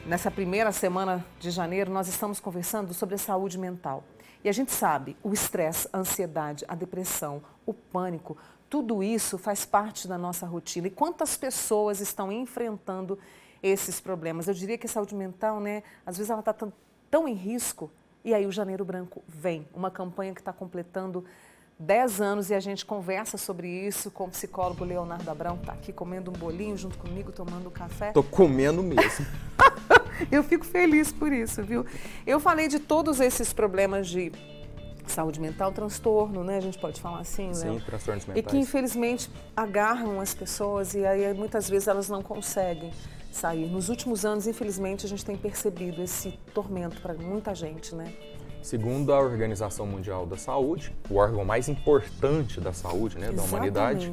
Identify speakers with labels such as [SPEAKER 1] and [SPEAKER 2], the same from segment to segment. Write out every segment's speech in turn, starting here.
[SPEAKER 1] Nessa primeira semana de janeiro, nós estamos conversando sobre a saúde mental. E a gente sabe, o estresse, a ansiedade, a depressão, o pânico, tudo isso faz parte da nossa rotina. E quantas pessoas estão enfrentando esses problemas? Eu diria que a saúde mental, né, às vezes ela está tão em risco. E aí o Janeiro Branco vem, uma campanha que está completando 10 anos e a gente conversa sobre isso com o psicólogo Leonardo Abrão, está aqui comendo um bolinho junto comigo, tomando um café.
[SPEAKER 2] Tô comendo mesmo.
[SPEAKER 1] Eu fico feliz por isso, viu? Eu falei de todos esses problemas de saúde mental, transtorno, né? A gente pode falar assim,
[SPEAKER 2] Sim,
[SPEAKER 1] Léo?
[SPEAKER 2] transtornos mentais.
[SPEAKER 1] E que infelizmente agarram as pessoas e aí muitas vezes elas não conseguem sair. Nos últimos anos, infelizmente, a gente tem percebido esse tormento para muita gente, né?
[SPEAKER 2] Segundo a Organização Mundial da Saúde, o órgão mais importante da saúde, né, da humanidade,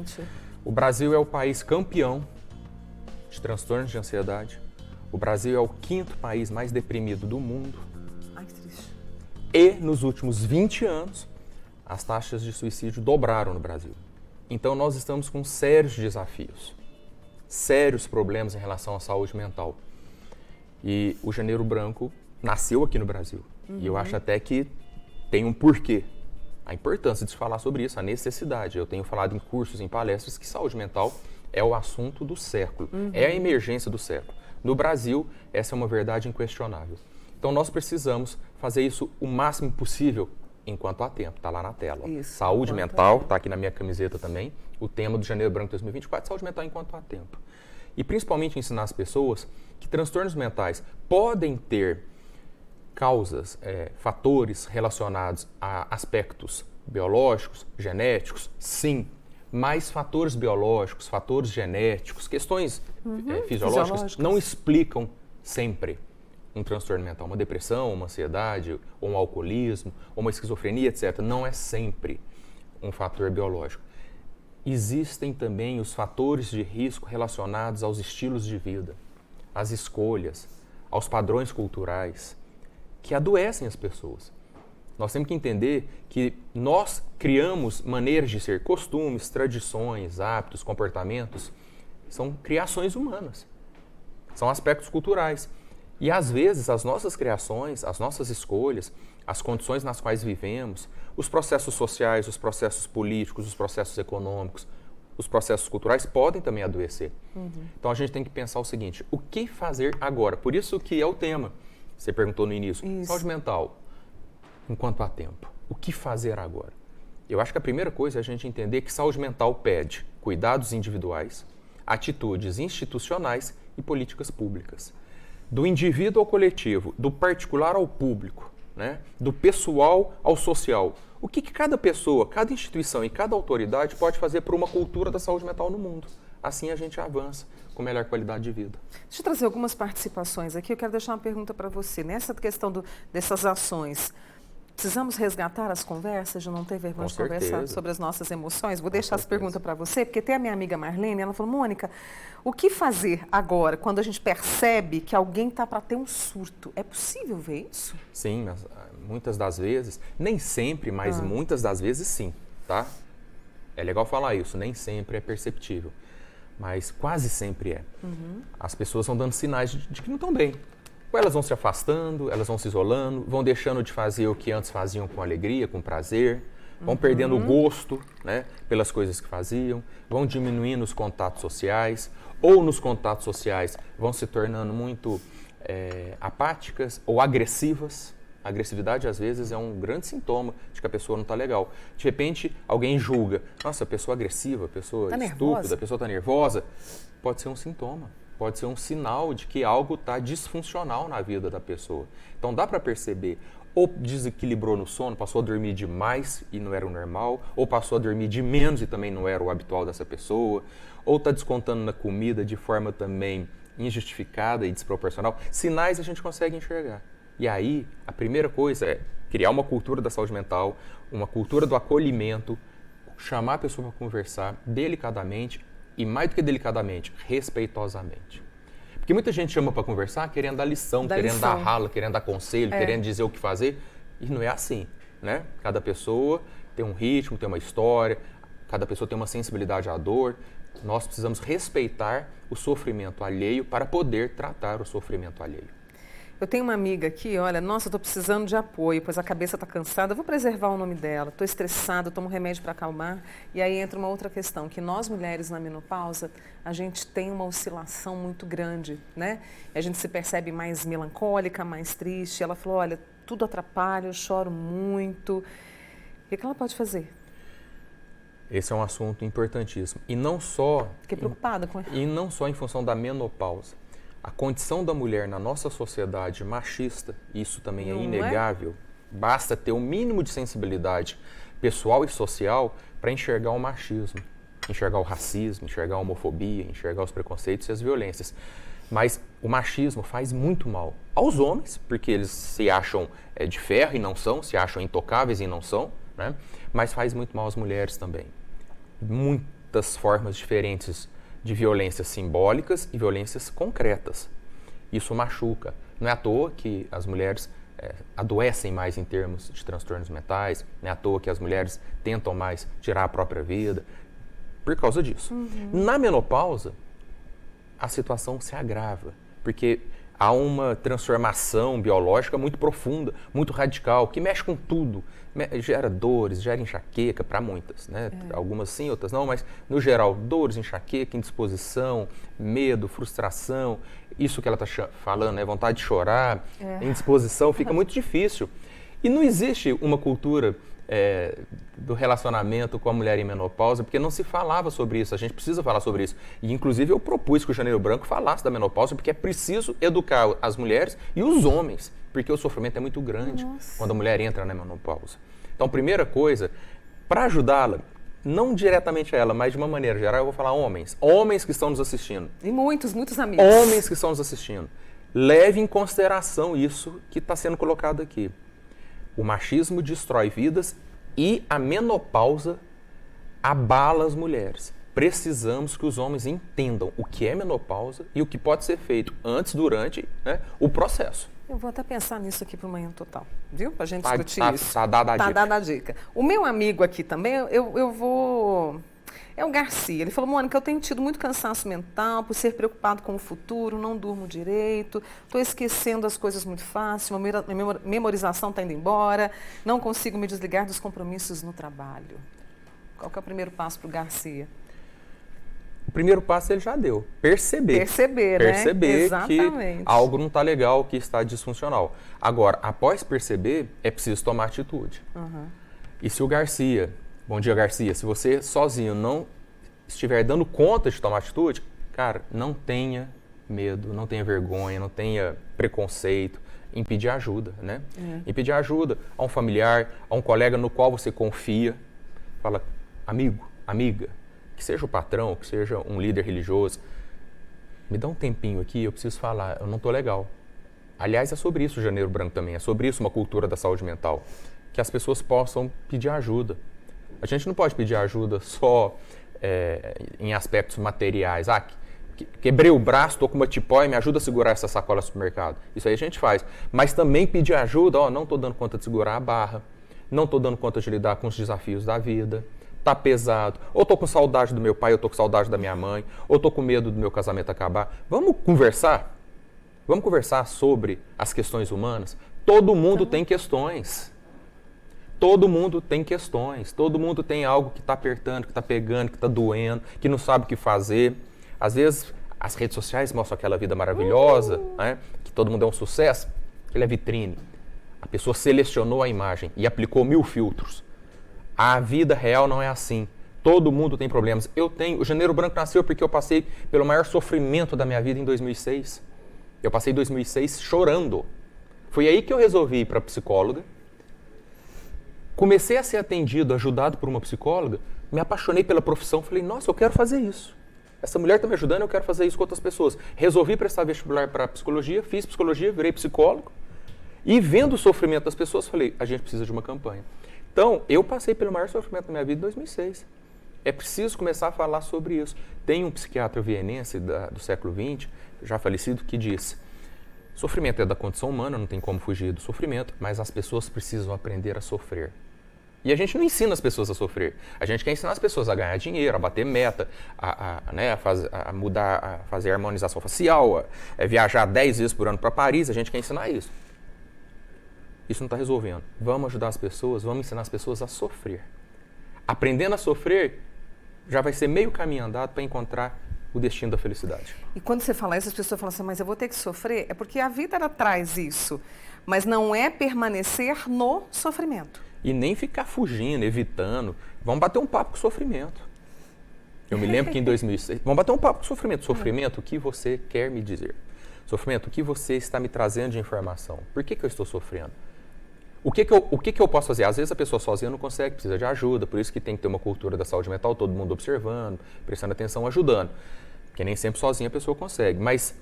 [SPEAKER 2] o Brasil é o país campeão de transtornos de ansiedade. O Brasil é o 5º país mais deprimido do mundo.
[SPEAKER 1] Ai, que triste.
[SPEAKER 2] E nos últimos 20 anos, as taxas de suicídio dobraram no Brasil. Então nós estamos com sérios desafios, sérios problemas em relação à saúde mental. E o Janeiro Branco nasceu aqui no Brasil. E eu acho até que tem um porquê. A importância de se falar sobre isso, a necessidade. Eu tenho falado em cursos, em palestras, que saúde mental é o assunto do século, é a emergência do século. No Brasil, essa é uma verdade inquestionável. Então nós precisamos fazer isso o máximo possível enquanto há tempo. Está lá na tela.
[SPEAKER 1] Isso,
[SPEAKER 2] saúde mental, está aqui na minha camiseta também. O tema do Janeiro Branco 2024, saúde mental enquanto há tempo. E principalmente ensinar as pessoas que transtornos mentais podem ter causas, fatores relacionados a aspectos biológicos, genéticos, sim. Mas fatores biológicos, fatores genéticos, questões fisiológicas não explicam sempre um transtorno mental. Uma depressão, uma ansiedade, ou um alcoolismo, ou uma esquizofrenia, etc. Não é sempre um fator biológico. Existem também os fatores de risco relacionados aos estilos de vida, às escolhas, aos padrões culturais, que adoecem as pessoas. Nós temos que entender que nós criamos maneiras de ser, costumes, tradições, hábitos, comportamentos, são criações humanas, são aspectos culturais. E às vezes as nossas criações, as nossas escolhas, as condições nas quais vivemos, os processos sociais, os processos políticos, os processos econômicos, os processos culturais podem também adoecer. Então a gente tem que pensar o seguinte, o que fazer agora? Por isso que é o tema. Você perguntou no início, saúde mental, enquanto há tempo. O que fazer agora? Eu acho que a primeira coisa é a gente entender que saúde mental pede cuidados individuais, atitudes institucionais e políticas públicas. Do indivíduo ao coletivo, do particular ao público, né? Do pessoal ao social. O que cada pessoa, cada instituição e cada autoridade pode fazer por uma cultura da saúde mental no mundo? Assim a gente avança com melhor qualidade de vida.
[SPEAKER 1] Deixa eu trazer algumas participações aqui. Eu quero deixar uma pergunta para você. Nessa questão dessas ações, precisamos resgatar as conversas, de não ter vergonha de conversar sobre as nossas emoções? Vou deixar essa pergunta para você, porque tem a minha amiga Marlene, ela falou, Mônica, o que fazer agora, quando a gente percebe que alguém está para ter um surto? É possível ver isso?
[SPEAKER 2] Sim, mas, muitas das vezes, nem sempre, mas muitas das vezes sim, tá? É legal falar isso, nem sempre é perceptível, mas quase sempre é. As pessoas vão dando sinais de que não estão bem. Ou elas vão se afastando, elas vão se isolando, vão deixando de fazer o que antes faziam com alegria, com prazer, vão perdendo o gosto, né, pelas coisas que faziam, vão diminuindo os contatos sociais, ou nos contatos sociais vão se tornando muito apáticas ou agressivas. A agressividade, às vezes, é um grande sintoma de que a pessoa não está legal. De repente, alguém julga, nossa, a pessoa agressiva, a pessoa estúpida, a pessoa está nervosa. Pode ser um sintoma. Pode ser um sinal de que algo está disfuncional na vida da pessoa. Então dá para perceber, ou desequilibrou no sono, passou a dormir demais e não era o normal, ou passou a dormir de menos e também não era o habitual dessa pessoa, ou está descontando na comida de forma também injustificada e desproporcional. Sinais a gente consegue enxergar. E aí, a primeira coisa é criar uma cultura da saúde mental, uma cultura do acolhimento, chamar a pessoa para conversar delicadamente, e mais do que delicadamente, respeitosamente. Porque muita gente chama para conversar querendo dar lição, querendo dar rala, querendo dar conselho, querendo dizer o que fazer. E não é assim, né? Cada pessoa tem um ritmo, tem uma história, cada pessoa tem uma sensibilidade à dor. Nós precisamos respeitar o sofrimento alheio para poder tratar o sofrimento alheio.
[SPEAKER 1] Eu tenho uma amiga aqui, olha, nossa, eu estou precisando de apoio, pois a cabeça está cansada, eu vou preservar o nome dela, estou estressada, tomo remédio para acalmar. E aí entra uma outra questão, que nós mulheres na menopausa, a gente tem uma oscilação muito grande, né? A gente se percebe mais melancólica, mais triste. Ela falou, olha, tudo atrapalha, eu choro muito. O que ela pode fazer?
[SPEAKER 2] Esse é um assunto importantíssimo. E não só...
[SPEAKER 1] Fiquei preocupada com
[SPEAKER 2] E não só em função da menopausa. A condição da mulher na nossa sociedade machista, isso também é inegável. Basta ter o mínimo de sensibilidade pessoal e social para enxergar o machismo, enxergar o racismo, enxergar a homofobia, enxergar os preconceitos e as violências. Mas o machismo faz muito mal aos homens, porque eles se acham de ferro e não são, se acham intocáveis e não são, né? Mas faz muito mal às mulheres também. Muitas formas diferentes de violências simbólicas e violências concretas. Isso machuca. Não é à toa que as mulheres adoecem mais em termos de transtornos mentais, não é à toa que as mulheres tentam mais tirar a própria vida, por causa disso. Na menopausa, a situação se agrava, porque há uma transformação biológica muito profunda, muito radical, que mexe com tudo. Gera dores, gera enxaqueca para muitas, né? Algumas sim, outras não, mas no geral, dores, enxaqueca, indisposição, medo, frustração, isso que ela está falando, né? Vontade de chorar, indisposição, fica muito difícil. E não existe uma cultura do relacionamento com a mulher em menopausa, porque não se falava sobre isso, a gente precisa falar sobre isso. E inclusive eu propus que o Janeiro Branco falasse da menopausa, porque é preciso educar as mulheres e os homens, porque o sofrimento é muito grande quando a mulher entra na menopausa. Então, primeira coisa, para ajudá-la, não diretamente a ela, mas de uma maneira geral, eu vou falar homens que estão nos assistindo.
[SPEAKER 1] E muitos amigos.
[SPEAKER 2] Homens que estão nos assistindo. Leve em consideração isso que está sendo colocado aqui. O machismo destrói vidas e a menopausa abala as mulheres. Precisamos que os homens entendam o que é menopausa e o que pode ser feito antes, durante, né, o processo.
[SPEAKER 1] Eu vou até pensar nisso aqui para o Manhã Total, viu? Para a gente discutir isso.
[SPEAKER 2] Tá dada a dica.
[SPEAKER 1] Tá dada a dica. O meu amigo aqui também, eu vou... É o Garcia. Ele falou, Mônica, eu tenho tido muito cansaço mental por ser preocupado com o futuro, não durmo direito, estou esquecendo as coisas muito fácil, minha memorização está indo embora, não consigo me desligar dos compromissos no trabalho. Qual que é o primeiro passo para o Garcia?
[SPEAKER 2] O primeiro passo ele já deu. Perceber,
[SPEAKER 1] né?
[SPEAKER 2] Exatamente. Que algo não está legal, que está disfuncional. Agora, após perceber, é preciso tomar atitude. E se o Garcia... Bom dia, Garcia. Se você sozinho não estiver dando conta de tomar atitude, cara, não tenha medo, não tenha vergonha, não tenha preconceito em pedir ajuda, né? Em pedir ajuda a um familiar, a um colega no qual você confia. Fala, amigo, amiga, que seja o patrão, que seja um líder religioso, me dá um tempinho aqui, eu preciso falar, eu não estou legal. Aliás, é sobre isso o Janeiro Branco também, é sobre isso uma cultura da saúde mental, que as pessoas possam pedir ajuda. A gente não pode pedir ajuda só em aspectos materiais. Quebrei o braço, estou com uma tipóia, me ajuda a segurar essa sacola no supermercado. Isso aí a gente faz. Mas também pedir ajuda, não estou dando conta de segurar a barra, não estou dando conta de lidar com os desafios da vida, está pesado, ou estou com saudade do meu pai, ou estou com saudade da minha mãe, ou estou com medo do meu casamento acabar. Vamos conversar? Vamos conversar sobre as questões humanas? Todo mundo tem questões. Todo mundo tem questões, todo mundo tem algo que está apertando, que está pegando, que está doendo, que não sabe o que fazer. Às vezes, as redes sociais mostram aquela vida maravilhosa, né? Que todo mundo é um sucesso, aquilo é vitrine. A pessoa selecionou a imagem e aplicou 1000 filtros. A vida real não é assim. Todo mundo tem problemas. O Janeiro Branco nasceu porque eu passei pelo maior sofrimento da minha vida em 2006. Eu passei 2006 chorando. Foi aí que eu resolvi ir para a psicóloga. Comecei a ser atendido, ajudado por uma psicóloga, me apaixonei pela profissão, falei, nossa, eu quero fazer isso. Essa mulher está me ajudando, eu quero fazer isso com outras pessoas. Resolvi prestar vestibular para psicologia, fiz psicologia, virei psicólogo. E vendo o sofrimento das pessoas, falei, a gente precisa de uma campanha. Então, eu passei pelo maior sofrimento da minha vida em 2006. É preciso começar a falar sobre isso. Tem um psiquiatra vienense do século XX, já falecido, que disse, sofrimento é da condição humana, não tem como fugir do sofrimento, mas as pessoas precisam aprender a sofrer. E a gente não ensina as pessoas a sofrer. A gente quer ensinar as pessoas a ganhar dinheiro, a bater meta, a mudar, a fazer harmonização facial, a viajar 10 vezes por ano para Paris. A gente quer ensinar isso. Isso não está resolvendo. Vamos ajudar as pessoas, vamos ensinar as pessoas a sofrer. Aprendendo a sofrer, já vai ser meio caminho andado para encontrar o destino da felicidade.
[SPEAKER 1] E quando você fala isso, as pessoas falam assim, mas eu vou ter que sofrer? É porque a vida, ela traz isso. Mas não é permanecer no sofrimento.
[SPEAKER 2] E nem ficar fugindo, evitando. Vamos bater um papo com o sofrimento. Eu me lembro que em 2006... Vamos bater um papo com o sofrimento. Sofrimento, o que você quer me dizer? Sofrimento, o que você está me trazendo de informação? Por que eu estou sofrendo? O que eu posso fazer? Às vezes a pessoa sozinha não consegue, precisa de ajuda, por isso que tem que ter uma cultura da saúde mental, todo mundo observando, prestando atenção, ajudando. Porque nem sempre sozinha a pessoa consegue. Mas,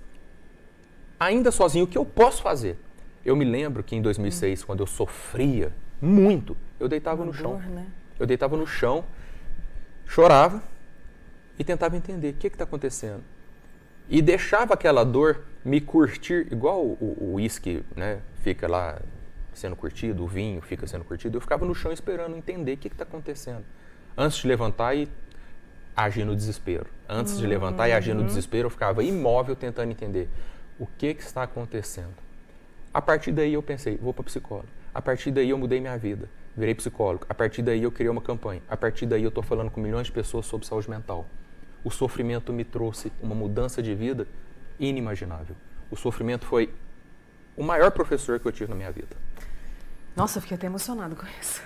[SPEAKER 2] ainda sozinho, o que eu posso fazer? Eu me lembro que em 2006, quando eu sofria muito, eu deitava no chão.
[SPEAKER 1] Né?
[SPEAKER 2] Eu deitava no chão, chorava e tentava entender o que está acontecendo. E deixava aquela dor me curtir, igual o uísque, né, fica lá sendo curtido, o vinho fica sendo curtido. Eu ficava no chão esperando entender o que está acontecendo. Antes de levantar e agir no desespero. Antes de levantar e agir no desespero, eu ficava imóvel tentando entender o que está acontecendo. A partir daí eu pensei, vou para psicólogo. A partir daí eu mudei minha vida, virei psicólogo. A partir daí eu criei uma campanha. A partir daí eu estou falando com milhões de pessoas sobre saúde mental. O sofrimento me trouxe uma mudança de vida inimaginável. O sofrimento foi o maior professor que eu tive na minha vida.
[SPEAKER 1] Nossa, eu fiquei até emocionado com isso.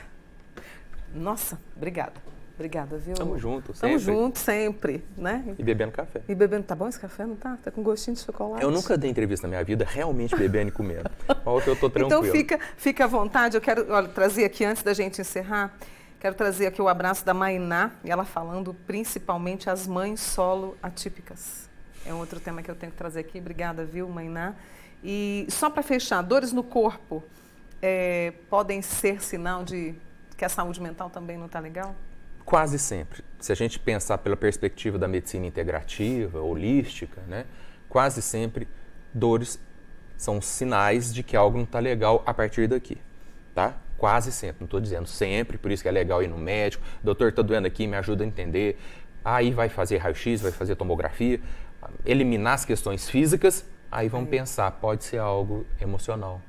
[SPEAKER 1] Nossa, obrigada. Obrigada, viu?
[SPEAKER 2] Tamo junto, sempre.
[SPEAKER 1] Tamo junto, sempre, né?
[SPEAKER 2] E bebendo café.
[SPEAKER 1] E bebendo, tá bom esse café, não tá? Tá com gostinho de chocolate?
[SPEAKER 2] Eu nunca dei entrevista na minha vida realmente bebendo e comendo. Hoje eu tô tranquilo.
[SPEAKER 1] Então fica à vontade, eu quero trazer aqui, antes da gente encerrar, quero trazer aqui o abraço da Mainá, e ela falando principalmente as mães solo atípicas. É um outro tema que eu tenho que trazer aqui. Obrigada, viu, Mainá? E só para fechar, dores no corpo podem ser sinal de que a saúde mental também não está legal?
[SPEAKER 2] Quase sempre. Se a gente pensar pela perspectiva da medicina integrativa, holística, né, quase sempre dores são sinais de que algo não está legal a partir daqui, tá? Quase sempre, não estou dizendo sempre, por isso que é legal ir no médico, doutor, está doendo aqui, me ajuda a entender. Aí vai fazer raio-x, vai fazer tomografia, eliminar as questões físicas, aí vamos pensar, pode ser algo emocional.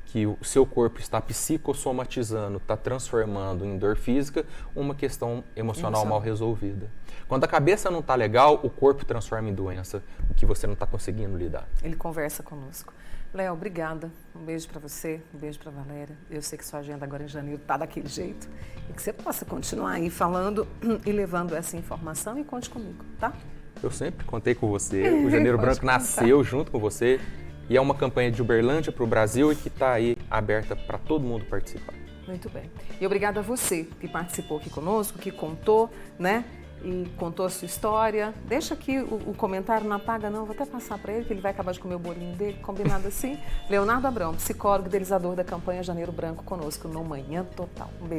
[SPEAKER 2] Que o seu corpo está psicossomatizando, está transformando em dor física uma questão emocional mal resolvida. Quando a cabeça não está legal, o corpo transforma em doença, o que você não está conseguindo lidar.
[SPEAKER 1] Ele conversa conosco. Léo, obrigada. Um beijo para você, um beijo para a Valéria. Eu sei que sua agenda agora em janeiro está daquele jeito. E que você possa continuar aí falando e levando essa informação, e conte comigo, tá?
[SPEAKER 2] Eu sempre contei com você. O Janeiro Branco nasceu junto com você. E é uma campanha de Uberlândia para o Brasil e que está aí aberta para todo mundo participar.
[SPEAKER 1] Muito bem. E obrigada a você que participou aqui conosco, que contou, né? E contou a sua história. Deixa aqui o comentário, não apaga não, vou até passar para ele, que ele vai acabar de comer o bolinho dele, combinado assim. Leonardo Abrão, psicólogo e idealizador da campanha Janeiro Branco, conosco no Manhã Total. Um beijo.